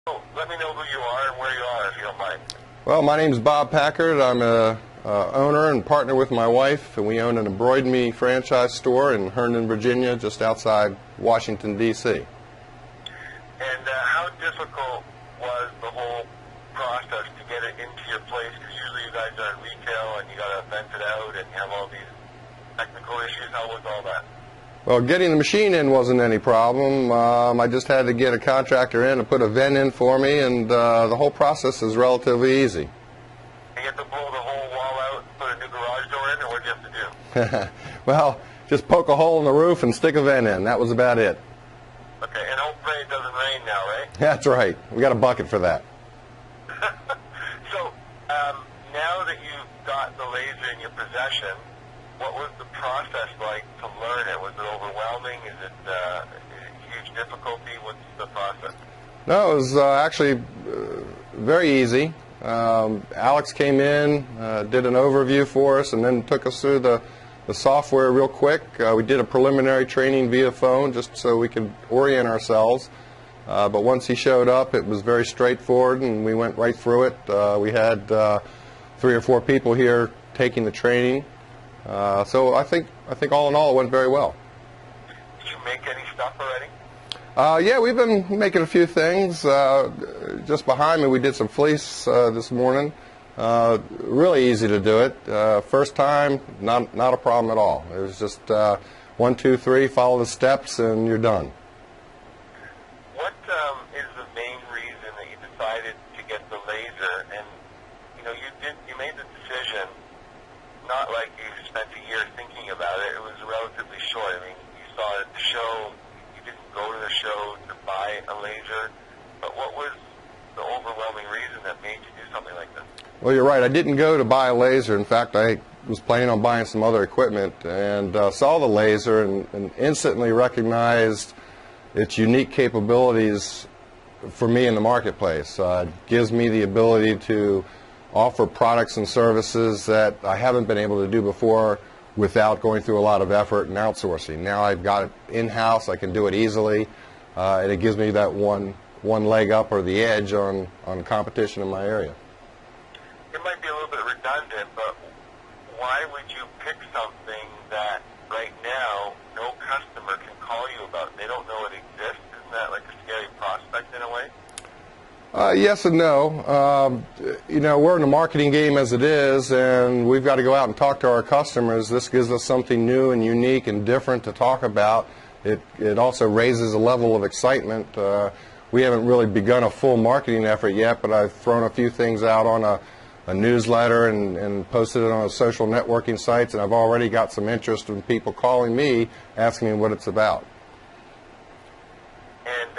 Let me know who you are and where you are, if you don't mind. Well, my name is Bob Packard. I'm a owner and partner with my wife, and we own an EmbroidMe franchise store in Herndon, Virginia, just outside Washington, D.C. And how difficult was the whole process to get it into your place? Because usually you guys are in retail and you got to vent it out and you have all these technical issues. How was all that? Well, getting the machine in wasn't any problem. I just had to get a contractor in to put a vent in for me, and the whole process is relatively easy. You have to blow the whole wall out and put a new garage door in, or what do you have to do? Well, just poke a hole in the roof and stick a vent in. That was about it. Okay, and hopefully it doesn't rain now, right? That's right. We got a bucket for that. So, now that you've got the laser in your possession, what was the process like to learn it? Was it overwhelming? Is it huge difficulty? What's the process? No, it was actually very easy. Alex came in, did an overview for us, and then took us through the software real quick. We did a preliminary training via phone just so we could orient ourselves. But once he showed up, it was very straightforward, and we went right through it. We had 3 or 4 people here taking the training. So I think all in all it went very well. Did you make any stuff already? Yeah, we've been making a few things. Just behind me we did some fleece this morning. Really easy to do it. First time, not a problem at all. It was just 1, 2, 3, follow the steps and you're done. What is the main reason that you decided to get the laser? And you made the decision. Not like you spent a year thinking about it. It was relatively short. I mean, you saw it at the show. You didn't go to the show to buy a laser. But what was the overwhelming reason that made you do something like this? Well, you're right. I didn't go to buy a laser. In fact, I was planning on buying some other equipment and saw the laser and instantly recognized its unique capabilities for me in the marketplace. It gives me the ability to offer products and services that I haven't been able to do before without going through a lot of effort and outsourcing. Now I've got it in-house, I can do it easily, and it gives me that one leg up or the edge on competition in my area. It might be a little bit redundant, but why would you pick something that right now no customer can call you about? They don't know it exists. Isn't that like a scary prospect in a way? Yes and no. We're in the marketing game as it is, and we've got to go out and talk to our customers. This gives us something new and unique and different to talk about. It also raises a level of excitement. We haven't really begun a full marketing effort yet, but I've thrown a few things out on a newsletter and posted it on social networking sites, and I've already got some interest in people calling me asking me what it's about. And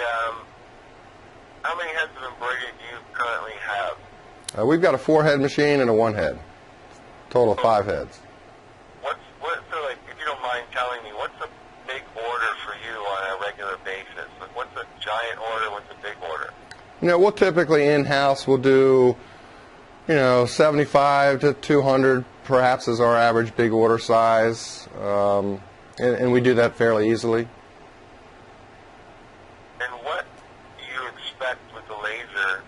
how many heads of embroidery do you currently have? We've got a 4-head machine and a 1-head. Total of 5 heads. If you don't mind telling me, what's a big order for you on a regular basis? Like, what's a giant order? What's a big order? We'll typically in-house, we'll do, 75 to 200 perhaps is our average big order size, and we do that fairly easily. And what do you expect with the laser?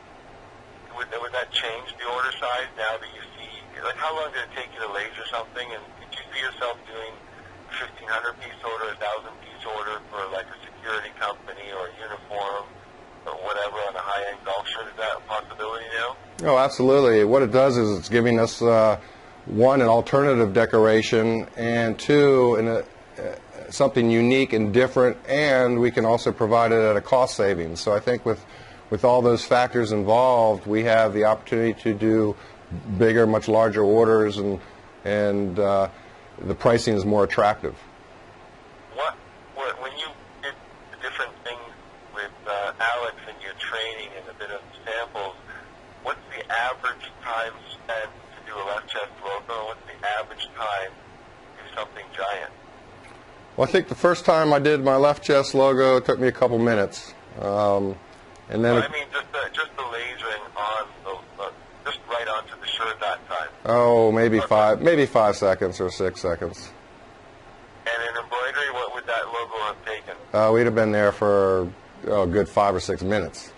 Would that change the order size now that you see? Like, how long did it take you to laser something? And could you see yourself doing a 1,500-piece order, a 1,000-piece order for like a security company or a uniform or whatever on a high-end golf shirt? Is that a possibility now? Oh, absolutely. What it does is it's giving us, 1, an alternative decoration, and 2, something unique and different, and we can also provide it at a cost savings. So I think with all those factors involved, we have the opportunity to do bigger, much larger orders, and the pricing is more attractive. When you did the different things with Alex and your training and a bit of samples, what's the average time spent to do a left chest logo? What's the average time to do something giant? Well, I think the first time I did my left chest logo, it took me a couple minutes. And then I mean, just the lasering on just right onto the shirt that time. Oh, maybe 5 seconds or 6 seconds. And in embroidery, what would that logo have taken? We'd have been there for a good 5 or 6 minutes.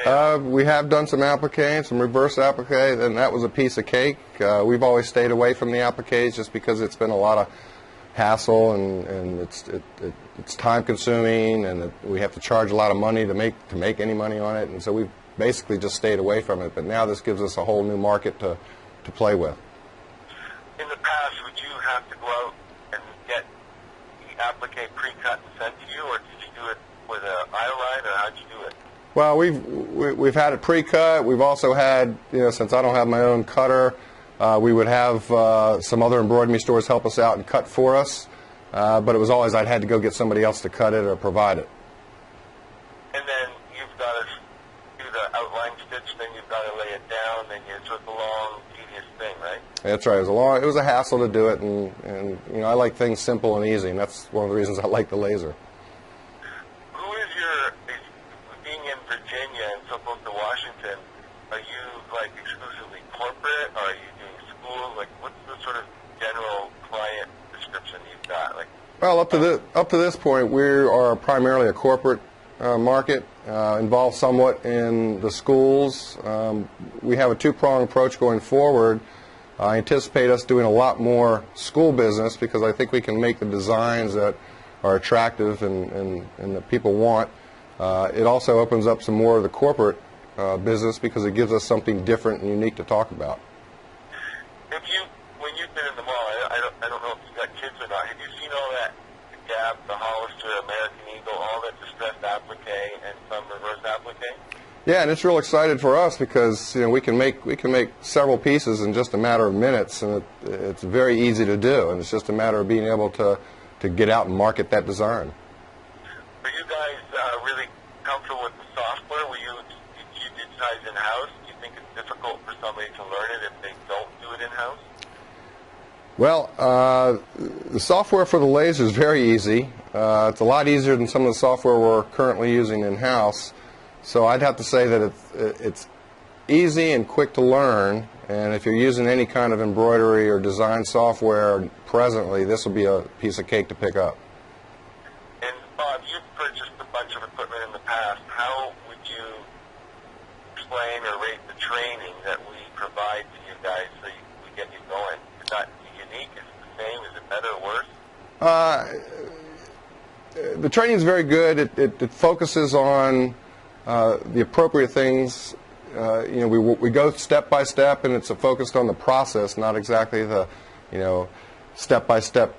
We have done some appliques, some reverse appliques, and that was a piece of cake. We've always stayed away from the appliques just because it's been a lot of hassle, and it's time consuming, and we have to charge a lot of money to make any money on it, and so we've basically just stayed away from it. But now this gives us a whole new market to play with. In the past, would you have to go out and get the applique pre-cut and sent to you, or did you do it with an eye-line, or how'd you do it? Well, we've had it pre-cut. We've also had, since I don't have my own cutter, we would have some other EmbroidMe stores help us out and cut for us. But it was always I'd had to go get somebody else to cut it or provide it. And then you've got to do the outline stitch, then you've got to lay it down, then it's a long, tedious thing, right? That's right. It was a hassle to do it, and I like things simple and easy, and that's one of the reasons I like the laser. Being in Virginia and so close to Washington, are you like exclusively corporate, or are you doing schools? Like, what's the sort of general client description you've got? Like, well, up to this point, we are primarily a corporate market, involved somewhat in the schools. We have a two-pronged approach going forward. I anticipate us doing a lot more school business because I think we can make the designs that are attractive and that people want. It also opens up some more of the corporate business because it gives us something different and unique to talk about. When you've been in the mall, I don't know if you've got kids or not, have you seen all that, the Gap, the Hollister, American Eagle, all that distressed applique and some reverse applique? Yeah, and it's real excited for us because we can make several pieces in just a matter of minutes, and it's very easy to do, and it's just a matter of being able to get out and market that design. Are you guys really comfortable with the software? Did you digitize in-house? Do you think it's difficult for somebody to learn it if they don't do it in-house? Well, the software for the laser is very easy. It's a lot easier than some of the software we're currently using in-house. So I'd have to say that it's easy and quick to learn. And if you're using any kind of embroidery or design software presently, this will be a piece of cake to pick up. And Bob, you've purchased a bunch of equipment in the past. How would you explain or rate the training that we provide to you guys so we get you going? Is that unique? Is it the same? Is it better or worse? The training is very good. It focuses on the appropriate things. We go step by step, and it's focused on the process, not exactly the step-by-step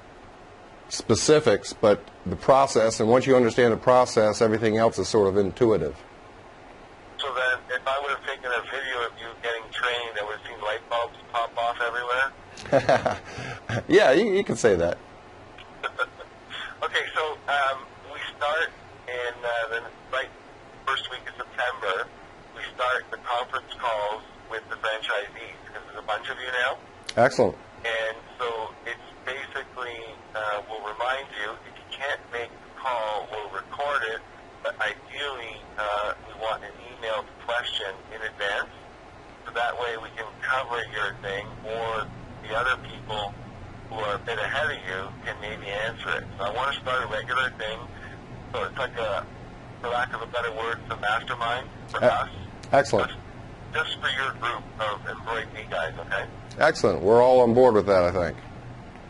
specifics, but the process. And once you understand the process, everything else is sort of intuitive. So then, if I would have taken a video of you getting trained, I would have seen light bulbs pop off everywhere? Yeah, you can say that. Okay, so we start in the first week of September. We start the conference calls with the franchisees because there's a bunch of you now. Excellent. And so it's basically, we'll remind you, if you can't make the call, we'll record it, but ideally we want an emailed question in advance, so that way we can cover your thing, or the other people who are a bit ahead of you can maybe answer it. So I want to start a regular thing, so it's like for lack of a better word, it's a mastermind for us. Excellent. Just for your group of EmbroidMe guys, okay? Excellent. We're all on board with that, I think.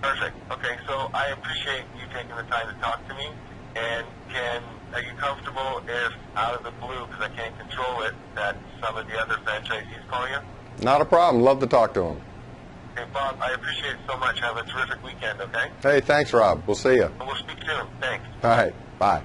Perfect. Okay, so I appreciate you taking the time to talk to me. And are you comfortable if, out of the blue, because I can't control it, that some of the other franchisees call you? Not a problem. Love to talk to them. Okay, Bob, I appreciate it so much. Have a terrific weekend, okay? Hey, thanks, Rob. We'll see you. And we'll speak soon. Thanks. All right. Bye.